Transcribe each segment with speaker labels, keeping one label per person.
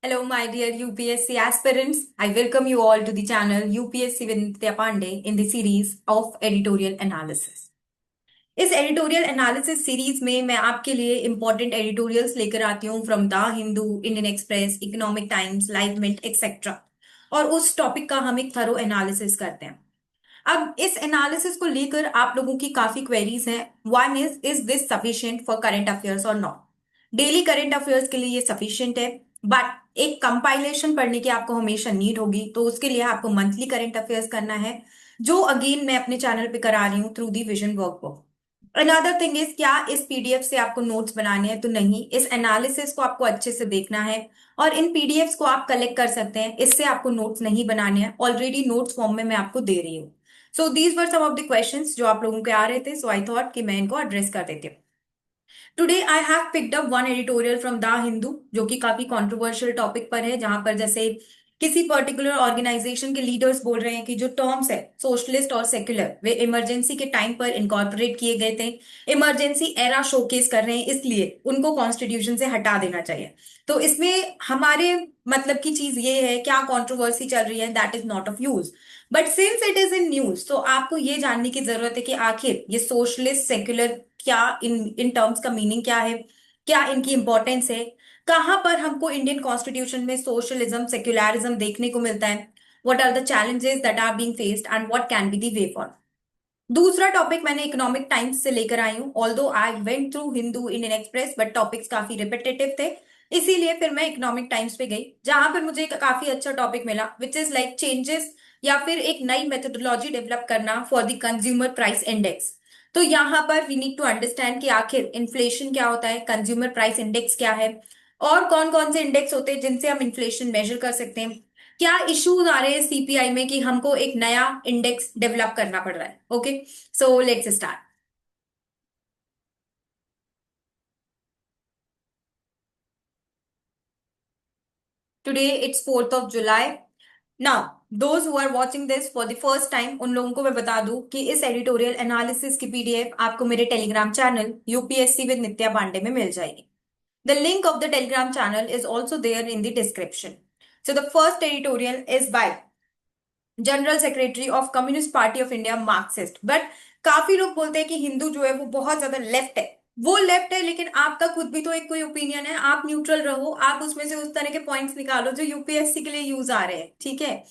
Speaker 1: Hello, my dear UPSC aspirants. I welcome you all to the channel UPSC with Nitya Pandey in the series of editorial analysis. इस editorial analysis series में मैं आपके लिए important editorials लेकर आती हूँ from the Hindu, Indian Express, Economic Times, Live Mint etcetera. और उस टॉपिक का हम एक थरो एनालिसिस करते हैं। अब इस एनालिसिस को लेकर आप लोगों की काफी क्वेरीज हैं। One is this sufficient for current affairs और नॉट? डेली करंट अफेयर्स के लिए ये सफिशिएंट है, बट एक कंपाइलेशन पढ़ने की आपको हमेशा नीड होगी, तो उसके लिए आपको मंथली करंट अफेयर्स करना है, जो अगेन मैं अपने चैनल पे करा रही हूँ through the vision workbook. Another thing is, क्या इस पीडीएफ से आपको नोट्स बनाने हैं? तो नहीं, इस एनालिसिस को आपको अच्छे से देखना है और इन पीडीएफ्स को आप कलेक्ट कर सकते हैं। इससे आपको नोट्स नहीं बनाने हैं, ऑलरेडी नोट्स फॉर्म में मैं आपको दे रही हूँ। So these were some of the questions जो आप लोगों के आ रहे थे, सो आई थॉट कि मैं इनको एड्रेस कर देती हूँ। Today I have picked up one editorial from the Hindu, जो कि काफी कंट्रोवर्शियल टॉपिक पर है, जहां पर जैसे किसी पर्टिकुलर ऑर्गेनाइजेशन के लीडर्स बोल रहे हैं कि जो टर्म्स है सोशलिस्ट और सेक्युलर, वे इमरजेंसी के टाइम पर इनकॉर्पोरेट किए गए थे, इमरजेंसी एरा शोकेस कर रहे हैं, इसलिए उनको कॉन्स्टिट्यूशन से हटा देना चाहिए। तो इसमें हमारे मतलब की चीज ये है, क्या कंट्रोवर्सी चल रही है, that is not of use. But since it is in news, तो आपको ये जानने की जरूरत है कि आखिर ये सोशलिस्ट सेक्युलर क्या, इन इन टर्म्स का मीनिंग क्या है, क्या इनकी इंपॉर्टेंस है, कहां पर हमको इंडियन कॉन्स्टिट्यूशन में सोशलिज्म सेक्युलरिज्म देखने को मिलता है, what are the challenges that are being faced and what can be the way for. दूसरा टॉपिक मैंने इकोनॉमिक टाइम्स से लेकर आई हूं, although I went through Hindu, Indian Express, but topics काफी रिपीटेटिव थे, इसीलिए फिर मैं इकोनॉमिक टाइम्स पे गई, जहां पर मुझे एक काफी अच्छा टॉपिक मिला, विच इज लाइक चेंजेस या फिर एक नई मेथोडोलॉजी डेवलप करना for the consumer price index. तो यहाँ पर वी नीड टू अंडरस्टैंड कि आखिर इन्फ्लेशन क्या होता है, कंज्यूमर प्राइस इंडेक्स क्या है, और कौन कौन से इंडेक्स होते हैं जिनसे हम इन्फ्लेशन मेजर कर सकते हैं, क्या इश्यूज आ रहे हैं सीपीआई में कि हमको एक नया इंडेक्स डेवलप करना पड़ रहा है। Okay, so let's start. Today it's 4th of July। Now those who are watching this for the first time, उन लोगों को मैं बता दूं कि इस एडिटोरियल एनालिसिस की पीडीएफ आपको मेरे Telegram channel UPSC with Nitya Pandey में मिल जाएगी। The link of the Telegram channel is also there in the description. So the first editorial is by general secretary of Communist Party of India, Marxist. But काफी लोग बोलते हैं कि हिंदू जो है वो बहुत ज्यादा लेफ्ट है। वो लेफ्ट है, लेकिन आपका खुद भी तो एक कोई ओपिनियन है, आप न्यूट्रल रहो, आप उसमें से उस तरह के पॉइंट्स निकालो जो यूपीएससी के लिए यूज आ रहे हैं, ठीक है?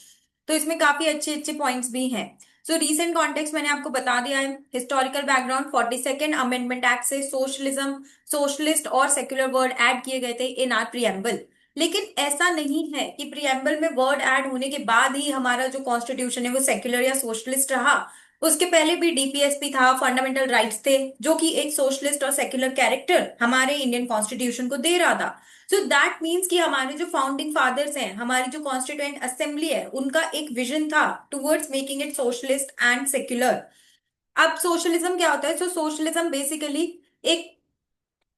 Speaker 1: तो इसमें काफी अच्छे अच्छे पॉइंट्स भी हैं। सो रीसेंट कॉन्टेक्स्ट मैंने आपको बता दिया है। Historical background, 42nd amendment act से सोशलिज्म, सोशलिस्ट और सेक्युलर वर्ड ऐड किए गए थे इन आर प्रियम्बल। लेकिन ऐसा नहीं है कि प्रियम्बल में वर्ड ऐड होने के बाद ही हमारा जो कॉन्स्टिट्यूशन है वो सेक्युलर या सोशलिस्ट रहा। उसके पहले भी डीपीएसपी था, फंडामेंटल राइट्स थे, जो कि एक सोशलिस्ट और सेक्युलर कैरेक्टर हमारे इंडियन कॉन्स्टिट्यूशन को दे रहा था। सो दैट मीन्स कि हमारे जो फाउंडिंग फादर्स हैं, हमारी जो कॉन्स्टिट्यूएंट असेंबली है, उनका एक विजन था towards making it socialist and secular. अब सोशलिज्म क्या होता है? सो सोशलिज्म बेसिकली एक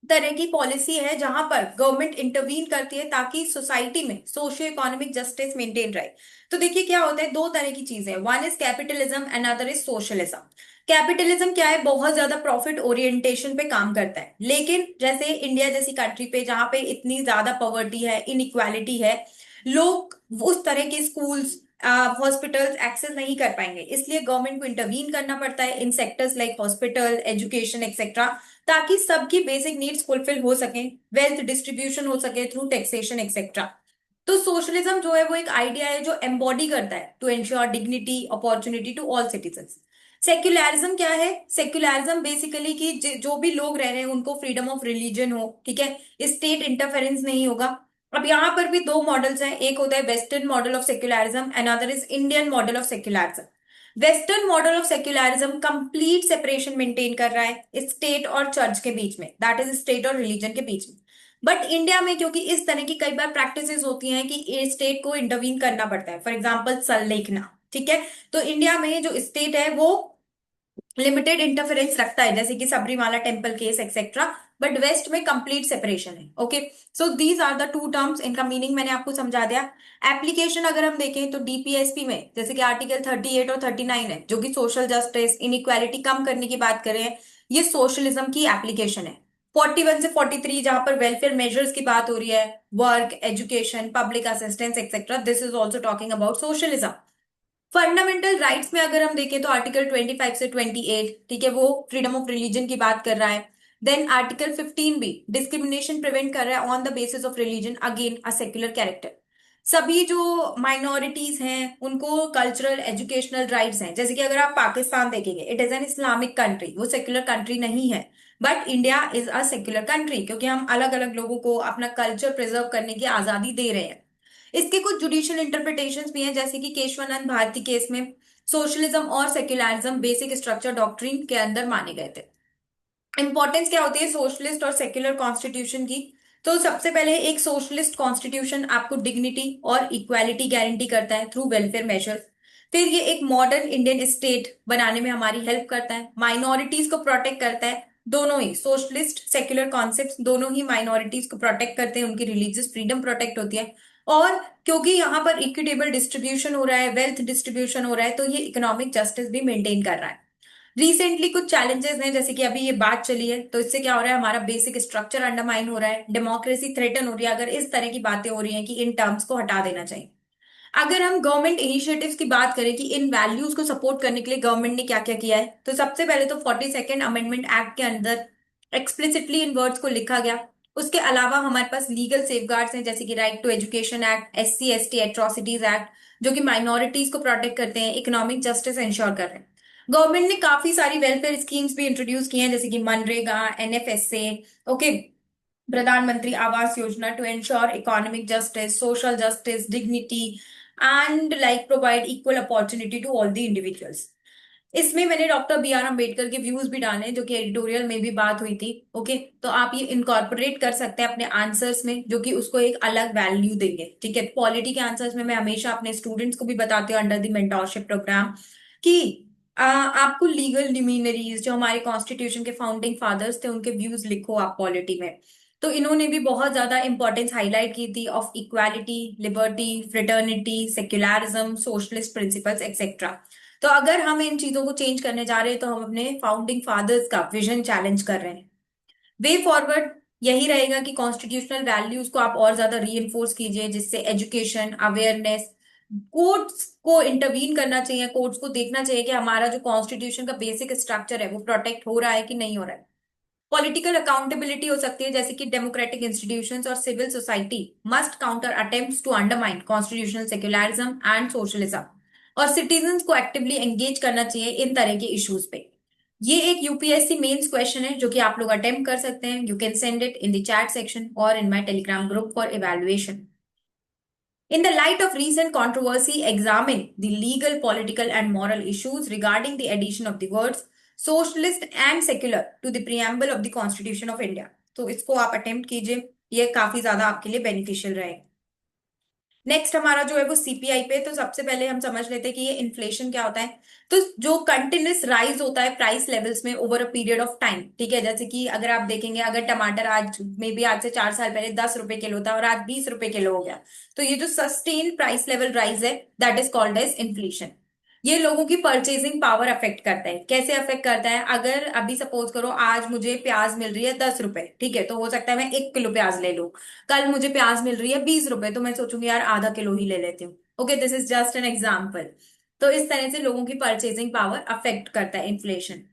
Speaker 1: तरह की पॉलिसी है जहां पर गवर्नमेंट इंटरवीन करती है ताकि सोसाइटी में सोशियो इकोनॉमिक जस्टिस मेंटेन रहे। तो देखिए क्या होता है, दो तरह की चीजें, one is capitalism and other is socialism. Capitalism क्या है? बहुत ज्यादा प्रॉफिट ओरिएंटेशन पे काम करता है, लेकिन जैसे इंडिया जैसी कंट्री पे जहां पे इतनी ज्यादा पॉवर्टी है, इनइक्वालिटी है, लोग उस तरह के स्कूल्स, हॉस्पिटल्स एक्सेस नहीं कर पाएंगे, इसलिए गवर्नमेंट को इंटरवीन करना पड़ता है in sectors like hospital, education etcetera, ताकि सबकी बेसिक नीड्स फुलफिल हो सके, वेल्थ डिस्ट्रीब्यूशन हो सके थ्रू टैक्सेशन एक्सेट्रा। तो सोशलिज्म जो है वो एक आइडिया है जो एम्बॉडी करता है to ensure dignity, opportunity to all citizens. Secularism क्या है? सेक्युलरिज्म बेसिकली कि जो भी लोग रह रहे हैं उनको फ्रीडम ऑफ रिलीजन हो, ठीक है, स्टेट इंटरफेरेंस नहीं होगा। अब यहाँ पर भी दो मॉडल्स हैं, एक होता है western model of secularism, another is Indian model of secularism. Western model of secularism complete separation maintain कर रहा है स्टेट और चर्च के बीच में, दैट इज स्टेट और रिलीजन के बीच में। बट इंडिया में क्योंकि इस तरह की कई बार प्रैक्टिसेस होती हैं कि स्टेट को इंटरवीन करना पड़ता है, फॉर एग्जाम्पल संलेखना, ठीक है, तो इंडिया में जो स्टेट है वो लिमिटेड इंटरफेरेंस रखता है, जैसे कि Sabarimala temple case etcetera. But West में कंप्लीट सेपरेशन है। Okay, so these are the two terms, इनका मीनिंग मैंने आपको समझा दिया। एप्लीकेशन अगर हम देखें तो डीपीएसपी में जैसे कि आर्टिकल 38 और 39 है, जो कि सोशल जस्टिस, इनइक्वालिटी कम करने की बात कर रहे हैं, ये सोशलिज्म की एप्लीकेशन है। 41 से 43 जहां पर वेलफेयर मेजर्स की बात हो रही है, work, education, public assistance etcetera, this is also talking about socialism. Fundamental rights में अगर हम देखें तो आर्टिकल 25 से 28, ठीक है, वो फ्रीडम ऑफ रिलीजन की बात कर रहा है। देन आर्टिकल 15 भी डिस्क्रिमिनेशन प्रिवेंट कर रहा है on the basis of religion again a secular character. सभी जो माइनॉरिटीज हैं उनको कल्चरल एजुकेशनल राइट्स हैं, जैसे कि अगर आप पाकिस्तान देखेंगे, it is an Islamic country, वो सेक्युलर कंट्री नहीं है। But India is a secular country क्योंकि हम अलग अलग लोगों को अपना कल्चर प्रिजर्व करने की आजादी दे रहे हैं। इसके कुछ जुडिशियल इंटरप्रिटेशंस भी हैं, जैसे कि केशवानंद भारती केस में सोशलिज्म और सेक्युलरिज्म बेसिक स्ट्रक्चर डॉक्ट्रिन के अंदर माने गए थे। इंपॉर्टेंस क्या होती है सोशलिस्ट और सेक्युलर कॉन्स्टिट्यूशन की? तो सबसे पहले एक सोशलिस्ट कॉन्स्टिट्यूशन आपको डिग्निटी और इक्वालिटी गारंटी करता है थ्रू वेलफेयर मेजर्स। फिर ये एक मॉडर्न इंडियन स्टेट बनाने में हमारी हेल्प करता है, माइनॉरिटीज को प्रोटेक्ट करता है। दोनों ही सोशलिस्ट सेक्युलर कॉन्सेप्ट्स दोनों ही माइनॉरिटीज को प्रोटेक्ट करते हैं, उनकी रिलीजियस फ्रीडम प्रोटेक्ट होती है। और क्योंकि यहाँ पर इक्विटेबल डिस्ट्रीब्यूशन हो रहा है, वेल्थ डिस्ट्रीब्यूशन हो रहा है, तो ये इकोनॉमिक जस्टिस भी मेंटेन कर रहा है। रिसेंटली कुछ चैलेंजेस हैं, जैसे कि अभी ये बात चली है, तो इससे क्या हो रहा है, हमारा बेसिक स्ट्रक्चर अंडरमाइन हो रहा है, डेमोक्रेसी थ्रेटन हो रही है, अगर इस तरह की बातें हो रही हैं कि इन टर्म्स को हटा देना चाहिए। अगर हम गवर्नमेंट इनिशिएटिव्स की बात करें कि इन वैल्यूज को सपोर्ट करने के लिए गवर्नमेंट ने क्या क्या किया है, तो सबसे पहले तो 42nd अमेंडमेंट एक्ट के अंदर एक्सप्लिसिटली इन वर्ड्स को लिखा गया। उसके अलावा हमारे पास लीगल सेफगार्ड्स हैं, जैसे कि right to education act, SC ST atrocities act, जो कि माइनॉरिटीज को प्रोटेक्ट करते हैं, इकोनॉमिक जस्टिस इंश्योर कर रहे हैं। गवर्नमेंट ने काफी सारी वेलफेयर स्कीम्स भी इंट्रोड्यूस की हैं, जैसे कि MNREGA, NFSA, okay, Pradhan Mantri Awas Yojana, to ensure economic justice, social justice, dignity and like provide equal opportunity to all the individuals. इसमें मैंने डॉक्टर BR अम्बेडकर के व्यूज भी डाले हैं, जो कि एडिटोरियल में भी बात हुई थी। ओके, तो आप ये इनकॉर्पोरेट कर सकते हैं अपने आंसर्स में, जो कि उसको एक अलग वैल्यू देंगे। ठीक है, पॉलिटी के आंसर्स में मैं हमेशा अपने स्टूडेंट्स को भी बताती हूँ अंडर द मेंटोरशिप प्रोग्राम कि आपको लीगल लिमिनरीज जो हमारे कॉन्स्टिट्यूशन के फाउंडिंग फादर्स थे उनके व्यूज लिखो आप पॉलिटी में। तो इन्होंने भी बहुत ज्यादा इंपॉर्टेंस हाईलाइट की थी of equality, liberty, fraternity, secularism, socialist principles etcetera. तो अगर हम इन चीजों को चेंज करने जा रहे हैं तो हम अपने फाउंडिंग फादर्स का विजन चैलेंज कर रहे हैं। वे फॉरवर्ड यही रहेगा कि कॉन्स्टिट्यूशनल वैल्यूज को आप और ज्यादा री कीजिए, जिससे एजुकेशन, अवेयरनेस, कोर्ट्स को इंटरवीन करना चाहिए, कोर्ट्स को देखना चाहिए कि हमारा जो कॉन्स्टिट्यूशन का बेसिक स्ट्रक्चर है वो प्रोटेक्ट हो रहा है कि नहीं हो रहा है। पॉलिटिकल अकाउंटेबिलिटी हो सकती है, जैसे कि डेमोक्रेटिक इंस्टीट्यूशंस और civil society must counter attempts to undermine constitutional secularism and socialism, और सिटीजन्स को एक्टिवली एंगेज करना चाहिए इन तरह के इश्यूज पे। ये एक यूपीएससी मेंस क्वेश्चन है जो कि आप लोग अटेम्प्ट कर सकते हैं। You can send it in the chat section और in my Telegram group for evaluation. In the light of recent controversy, examine the legal, political, and moral issues regarding the addition of the words socialist and secular to the preamble of the Constitution of India. तो इसको आप attempt कीजिए, ये काफी ज्यादा आपके लिए beneficial रहेगा। नेक्स्ट हमारा जो है वो CPI पे। तो सबसे पहले हम समझ लेते हैं कि ये इन्फ्लेशन क्या होता है। तो जो कंटिन्यूस राइज होता है प्राइस लेवल्स में over a period of time, ठीक है, जैसे कि अगर आप देखेंगे, अगर टमाटर आज में भी आज से 4 साल पहले 10 रुपए किलो था और आज 20 रुपए किलो हो गया, तो ये जो सस्टेन प्राइस लेवल राइज है that is called as inflation. ये लोगों की परचेसिंग पावर अफेक्ट करता है। कैसे अफेक्ट करता है? अगर अभी सपोज करो आज मुझे प्याज मिल रही है 10 रुपए, ठीक है, तो हो सकता है मैं 1 किलो प्याज ले लूं। कल मुझे प्याज मिल रही है 20 रुपए, तो मैं सोचूंगी यार आधा किलो ही ले लेती हूँ। Okay, this is just an example. तो इस तरह से लोगों की परचेसिंग पावर अफेक्ट करता है inflation.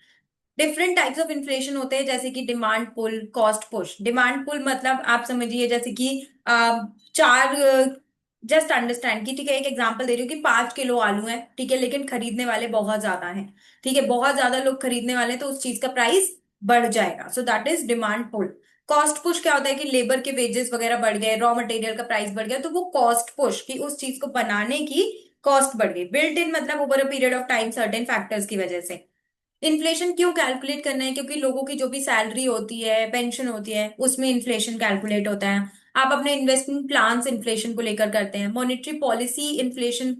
Speaker 1: Different types of inflation होते हैं, जैसे कि demand pull, cost push. Demand pull मतलब आप समझिए जैसे कि चार, जस्ट अंडरस्टैंड कि ठीक है, एक एग्जांपल दे रही हूँ कि 5 किलो आलू है, ठीक है, लेकिन खरीदने वाले बहुत ज्यादा हैं, ठीक है, बहुत ज्यादा लोग खरीदने वाले हैं, तो उस चीज का प्राइस बढ़ जाएगा। So that is demand pull. Cost push क्या होता है कि लेबर के वेजेस वगैरह बढ़ गए, रॉ मटेरियल का प्राइस बढ़ गया, तो वो कॉस्ट पुश की उस चीज को बनाने की कॉस्ट बढ़ गई। बिल्ट इन मतलब over a period of time certain factors की वजह से। इन्फ्लेशन क्यों कैलकुलेट करना है? क्योंकि लोगों की जो भी सैलरी होती है, पेंशन होती है, उसमें इन्फ्लेशन कैलकुलेट होता है। आप अपने इन्वेस्टमेंट प्लान्स इन्फ्लेशन को लेकर करते हैं। मॉनेटरी पॉलिसी इन्फ्लेशन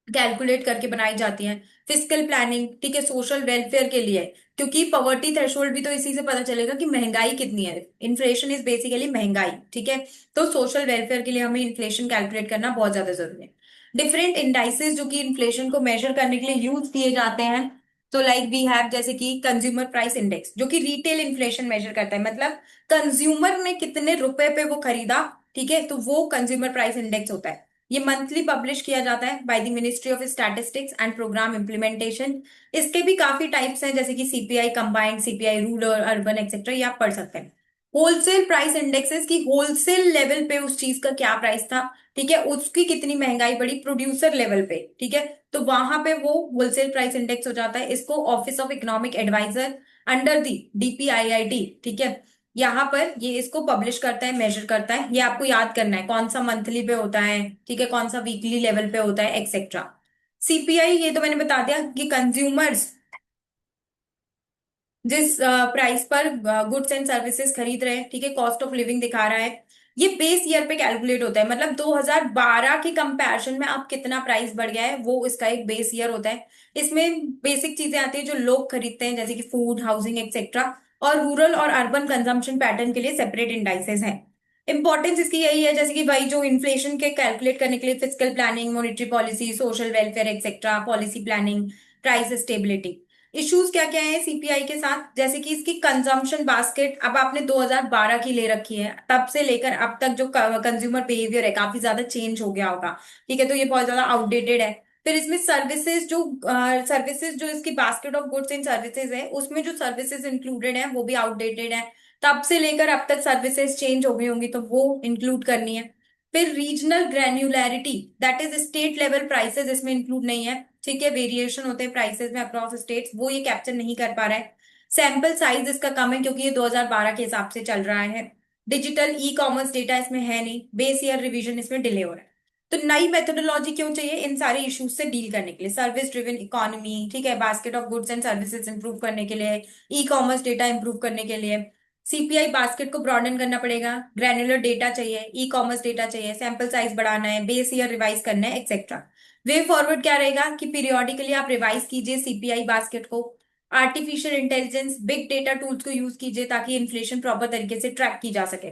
Speaker 1: कैलकुलेट करके बनाई जाती है। फिजिकल प्लानिंग, ठीक है, सोशल वेलफेयर के लिए, क्योंकि पॉवर्टी थ्रेशोल्ड भी तो इसी से पता चलेगा कि महंगाई कितनी है। इन्फ्लेशन इज बेसिकली महंगाई, ठीक है। तो सोशल वेलफेयर के लिए हमें इन्फ्लेशन कैलकुलेट करना बहुत ज्यादा जरूरी है। डिफरेंट इंडाइसेस जो कि इन्फ्लेशन को मेजर करने के लिए यूज किए जाते हैं, तो लाइक वी हैव जैसे कि कंज्यूमर प्राइस इंडेक्स जो कि रिटेल इन्फ्लेशन मेजर करता है, मतलब कंज्यूमर ने कितने रुपए पे वो खरीदा, ठीक है, तो वो कंज्यूमर प्राइस इंडेक्स होता है। ये मंथली पब्लिश किया जाता है by the ministry of statistics and programme implementation. इसके भी काफी टाइप्स हैं, जैसे कि CPI combined, CPI rural, urban etcetera, ये आप पढ़ सकते हैं। होलसेल प्राइस इंडेक्सेस की होलसेल लेवल पे उस चीज का क्या प्राइस था, ठीक है, उसकी कितनी महंगाई बढ़ी प्रोड्यूसर लेवल पे, ठीक है, तो वहां पे वो होलसेल प्राइस इंडेक्स हो जाता है। इसको office of economic advisor under the DPIIT, ठीक है, यहाँ पर ये इसको पब्लिश करता है, मेजर करता है। ये आपको याद करना है कौन सा मंथली पे होता है, ठीक है, कौन सा वीकली लेवल पे होता है, एक्सेट्रा। सीपीआई ये तो मैंने बता दिया कि कंज्यूमर्स जिस प्राइस पर गुड्स एंड सर्विसेज खरीद रहे हैं, ठीक है, कॉस्ट ऑफ लिविंग दिखा रहा है। ये बेस ईयर पे कैलकुलेट होता है, मतलब 2012 के कंपैरिजन में अब कितना प्राइस बढ़ गया है वो इसका एक बेस ईयर होता है। इसमें बेसिक चीजें आती है जो लोग खरीदते हैं, जैसे कि फूड, हाउसिंग एक्सेट्रा, और रूरल और अर्बन कंजम्पशन पैटर्न के लिए सेपरेट इंडाइसेस हैं। इंपॉर्टेंस इसकी यही है, जैसे कि भाई जो इन्फ्लेशन के कैलकुलेट करने के लिए physical planning, monetary policy, social welfare etcetera, policy planning, price stability. Issues क्या क्या है सीपीआई के साथ, जैसे कि इसकी कंजम्पशन बास्केट अब आपने 2012 की ले रखी है, तब से लेकर अब तक जो कंज्यूमर बिहेवियर है काफी ज्यादा चेंज हो गया होगा, ठीक है, तो ये बहुत ज्यादा आउटडेटेड है। फिर इसमें सर्विसेज जो इसकी basket of goods and services है, उसमें जो सर्विसेज इंक्लूडेड है वो भी आउटडेटेड है। तब से लेकर अब तक सर्विसेज चेंज हो गई होंगी, तो वो इंक्लूड करनी है। फिर regional granularity, that is state level prices इसमें इंक्लूड नहीं है, ठीक है, वेरिएशन होते हैं प्राइसेस में अक्रॉस स्टेट्स, वो ये कैप्चर नहीं कर पा रहा है। सैंपल साइज इसका कम है क्योंकि ये 2012 के हिसाब से चल रहा है। डिजिटल ई कॉमर्स डेटा इसमें है नहीं, बेस ईयर रिवीजन इसमें डिले हो रहा है। तो नई मेथोडोलॉजी क्यों चाहिए इन सारे इश्यूज से डील करने के लिए? सर्विस ड्रिवन इकोनॉमी, ठीक है, basket of goods and services improve करने के लिए, ई कॉमर्स डेटा इंप्रूव करने के लिए सीपीआई बास्केट को ब्रॉडन करना पड़ेगा, ग्रैन्युलर डेटा चाहिए, ई कॉमर्स डेटा चाहिए, सैंपल साइज बढ़ाना है, बेस ईयर रिवाइज करना है, एक्सेट्रा। वे फॉरवर्ड क्या रहेगा कि पीरियोडिकली आप रिवाइज कीजिए सीपीआई बास्केट को। Artificial intelligence, big data tools को यूज कीजिए ताकि इन्फ्लेशन प्रॉपर तरीके से ट्रैक की जा सके।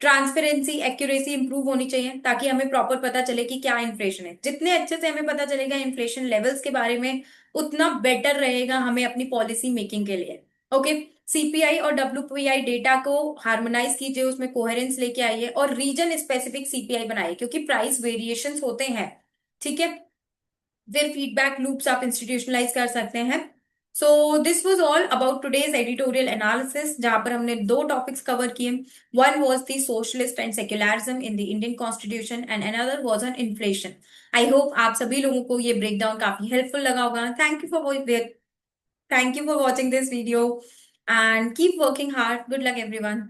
Speaker 1: ट्रांसपेरेंसी, एक्यूरेसी इंप्रूव होनी चाहिए ताकि हमें प्रॉपर पता चले कि क्या इन्फ्लेशन है। जितने अच्छे से हमें पता चलेगा इन्फ्लेशन लेवल्स के बारे में, उतना बेटर रहेगा हमें अपनी पॉलिसी मेकिंग के लिए। ओके, सीपीआई और डब्ल्यूपीआई डेटा को हार्मोनाइज कीजिए, उसमें कोहेरेंस लेके आइए और रीजन स्पेसिफिक सीपीआई बनाइए, क्योंकि प्राइस वेरिएशंस होते हैं, ठीक है। फिर फीडबैक लूप्स आप इंस्टीट्यूशनलाइज कर सकते हैं। So this was all about today's editorial analysis, जहां पर हमने दो टॉपिक्स कवर किए। One was the socialist and secularism in the Indian constitution and another was on inflation. I hope आप सभी लोगों को ये ब्रेकडाउन काफी हेल्पफुल लगा होगा। Thank you for watching this video and keep working hard. Good luck everyone.